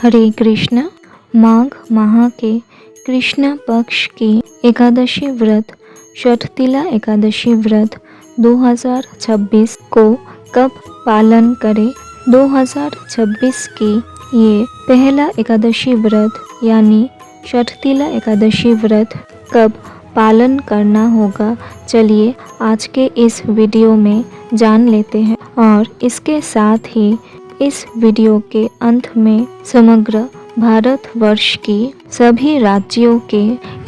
हरे कृष्णा। माघ माह के कृष्ण पक्ष की एकादशी व्रत षठतिला एकादशी व्रत 2026 को कब पालन करें। 2026 की ये पहला एकादशी व्रत यानी षठतिला एकादशी व्रत कब पालन करना होगा, चलिए आज के इस वीडियो में जान लेते हैं। और इसके साथ ही इस वीडियो के अंत में समग्र भारतवर्ष की सभी राज्यों के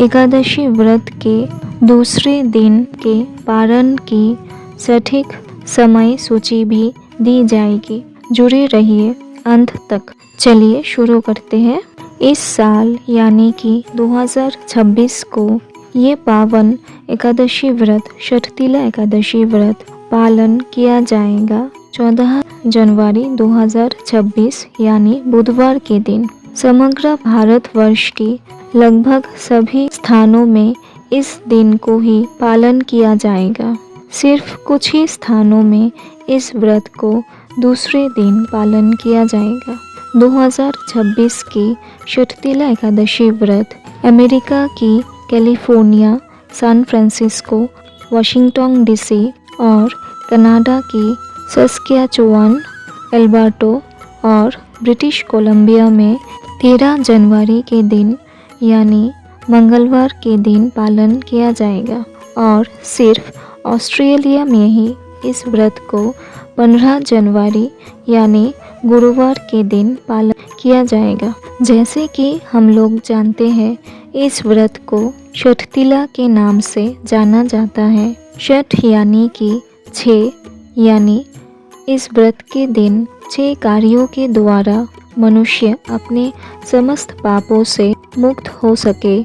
एकादशी व्रत के दूसरे दिन के पारण की सटीक समय सूची भी दी जाएगी। जुड़े रहिए अंत तक। चलिए शुरू करते हैं। इस साल यानी कि 2026 को ये पावन एकादशी व्रत षठतिला एकादशी व्रत पालन किया जाएगा 14 जनवरी 2026 यानी बुधवार के दिन। समग्र भारतवर्ष की लगभग सभी स्थानों में इस दिन को ही पालन किया जाएगा। सिर्फ कुछ ही स्थानों में इस व्रत को दूसरे दिन पालन किया जाएगा। 2026 की षठतिला एकादशी व्रत अमेरिका की California, San Francisco, Washington DC और कनाडा की सस्कियाचुवान, एल्बर्टो और ब्रिटिश कोलंबिया में 13 जनवरी के दिन यानी मंगलवार के दिन पालन किया जाएगा। और सिर्फ ऑस्ट्रेलिया में ही इस व्रत को 15 जनवरी यानी गुरुवार के दिन पालन किया जाएगा। जैसे कि हम लोग जानते हैं, इस व्रत को षठतिला के नाम से जाना जाता है। षठ यानी कि 6, यानी इस व्रत के दिन 6 कार्यों के द्वारा मनुष्य अपने समस्त पापों से मुक्त हो सके,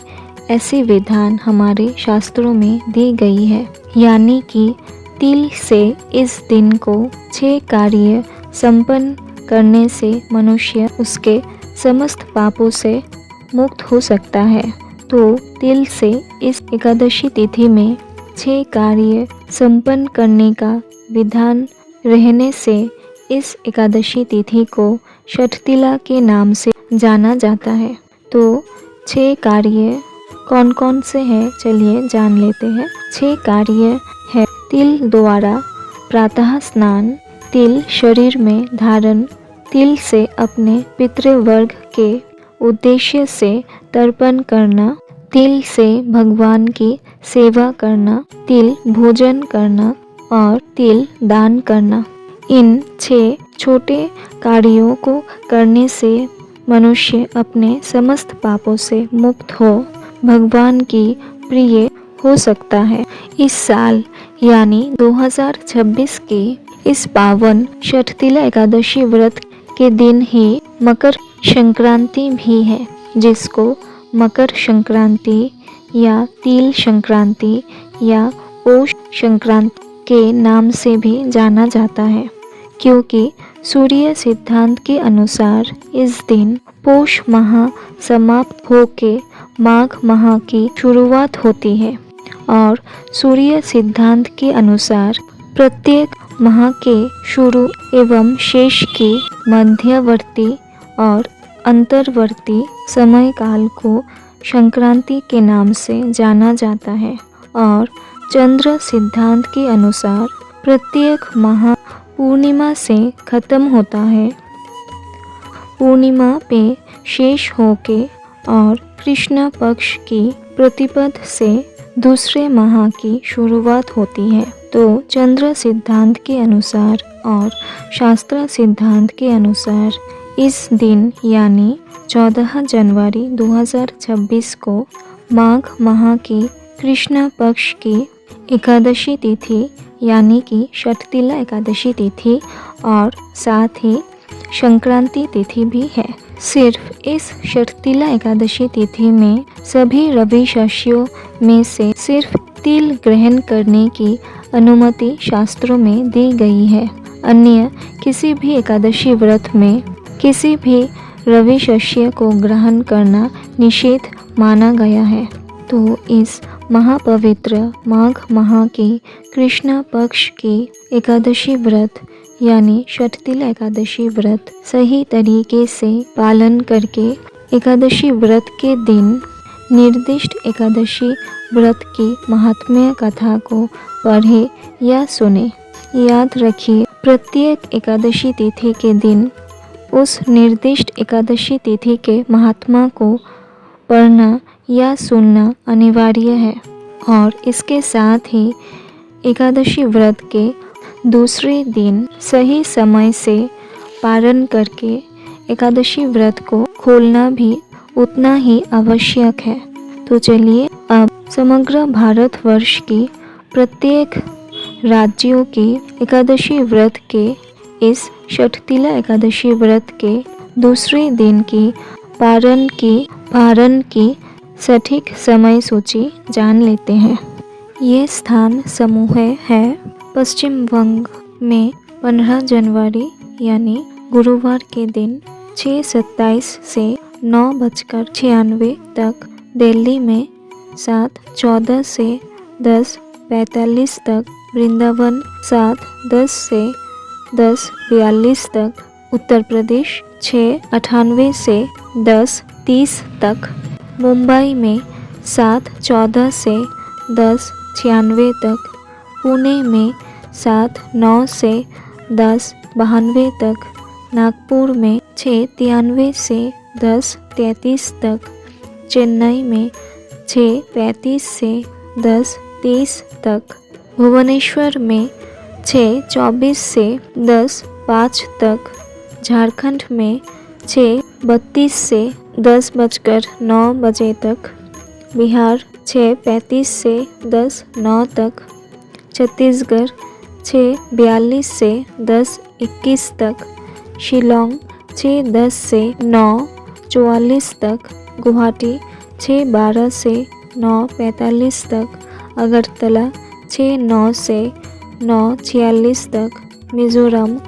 ऐसी विधान हमारे शास्त्रों में दी गई है। यानी कि तिल से इस दिन को 6 कार्य संपन्न करने से मनुष्य उसके समस्त पापों से मुक्त हो सकता है। तो तिल से इस एकादशी तिथि में 6 कार्य संपन्न करने का विधान रहने से इस एकादशी तिथि को षठतिला के नाम से जाना जाता है। तो 6 कार्य कौन कौन से हैं, चलिए जान लेते हैं। 6 कार्य है: तिल द्वारा प्रातः स्नान, तिल शरीर में धारण, तिल से अपने पितृवर्ग के उद्देश्य से तर्पण करना, तिल से भगवान की सेवा करना, तिल भोजन करना और तिल दान करना। इन 6 छोटे कार्यों को करने से मनुष्य अपने समस्त पापों से मुक्त हो भगवान की प्रिय हो सकता है। इस साल यानी 2026 की इस पावन षठतिला एकादशी व्रत के दिन ही मकर संक्रांति भी है, जिसको मकर संक्रांति या तिल संक्रांति या पौष संक्रांति के नाम से भी जाना जाता है। क्योंकि सूर्य सिद्धांत के अनुसार इस दिन पौष माह समाप्त होके माघ माह की शुरुआत होती है। और सूर्य सिद्धांत के अनुसार प्रत्येक माह के शुरू एवं शेष की मध्यवर्ती और अंतर्वर्ती समय काल को संक्रांति के नाम से जाना जाता है। और चंद्र सिद्धांत के अनुसार प्रत्येक माह पूर्णिमा से खत्म होता है। पूर्णिमा पे शेष होके और कृष्ण पक्ष की प्रतिपद से दूसरे माह की शुरुआत होती है। तो चंद्र सिद्धांत के अनुसार और शास्त्र सिद्धांत के अनुसार इस दिन यानी 14 जनवरी 2026 को माघ माह की कृष्ण पक्ष की एकादशी तिथि यानी कि षठतिला एकादशी तिथि और साथ ही संक्रांति तिथि भी है। सिर्फ इस षठतिला एकादशी तिथि में सभी रवि शस्यों में से सिर्फ तिल ग्रहण करने की अनुमति शास्त्रों में दी गई है। अन्य किसी भी एकादशी व्रत में किसी भी रवि शस्य को ग्रहण करना निषेध माना गया है। तो इस महापवित्र माघ माह की कृष्ण पक्ष की एकादशी व्रत यानी षठतिला एकादशी व्रत सही तरीके से पालन करके एकादशी व्रत के दिन निर्दिष्ट एकादशी व्रत की महात्म्य कथा को पढ़े या सुने। याद रखिए, प्रत्येक एकादशी तिथि के दिन उस निर्दिष्ट एकादशी तिथि के महात्मा को पढ़ना या सुनना अनिवार्य है और इसके साथ ही एकादशी व्रत के दूसरे दिन सही समय से पारण करके एकादशी व्रत को खोलना भी उतना ही आवश्यक है। तो चलिए अब समग्र भारतवर्ष की प्रत्येक राज्यों की एकादशी व्रत के इस षठतिला एकादशी व्रत के दूसरे दिन की पारण की सटीक समय सूची जान लेते हैं। ये स्थान समूह है पश्चिम बंग में 15 जनवरी यानी गुरुवार के दिन 6:27 से 9:96 तक, दिल्ली में 7:14 से 10:45 तक, वृंदावन 7:10 से 10:42 तक, उत्तर प्रदेश 6:98 से 10:30 तक, मुंबई में 7:14 से 10:96 तक, पुणे में 7:09 से 10:92 तक, नागपुर में 6:93 से 10:33 तक, चेन्नई में 6:35 से 10:30 तक, भुवनेश्वर में 6:24 से 10:05 तक, झारखंड में 6:32 से 10:09 तक, बिहार 6:35 से 10:09 तक, छत्तीसगढ़ 6:42 से 10:21 तक, शिलोंग 6:10 से 9:44 तक, गुवाहाटी 6:12 से 9:45 तक, अगरतला 6:09 से 9:46 तक, मिज़ोरम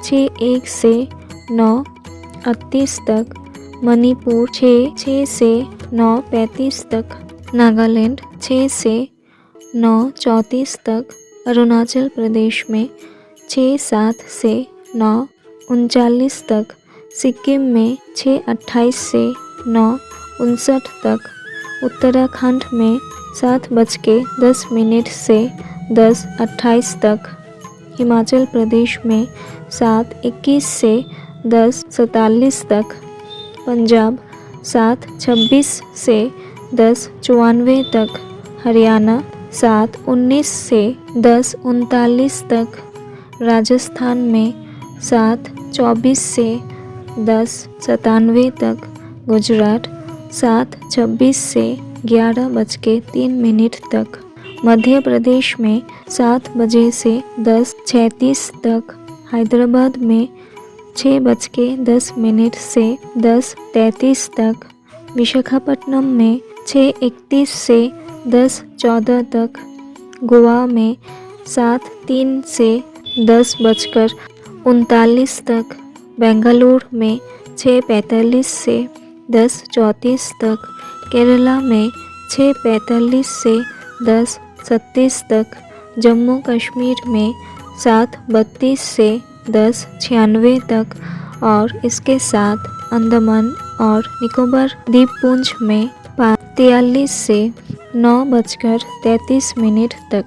6:01 से 9:38 तक, मणिपुर 6:06 से 9:35 तक, नागालैंड 6 से 9:34 तक, अरुणाचल प्रदेश में 6:07 से 9:39 तक, सिक्किम में 6:28 से 9:59 तक, उत्तराखंड में 7:10 से 10:28 तक, हिमाचल प्रदेश में 7:21 से 10:47 तक, पंजाब 7:26 से 10:94 तक, हरियाणा 7:19 से 10:39 तक, राजस्थान में 7:24 से 10:97 तक, गुजरात 7:26 से 11:03 तक, मध्य प्रदेश में 7 बजे से 10:36 तक, हैदराबाद में 6:10 से 10:33 तक, विशाखापट्टनम में 6:31 से 10:14 तक, गोवा में 7:03 से 10:39 तक, बेंगलुरु में 6:45 से 10:34 तक, केरला में 6:45 से 10:37 तक, जम्मू कश्मीर में 7:32 से 10:96 तक और इसके साथ अंडमान और निकोबार द्वीपपुंज में 5:43 से 9:33 तक।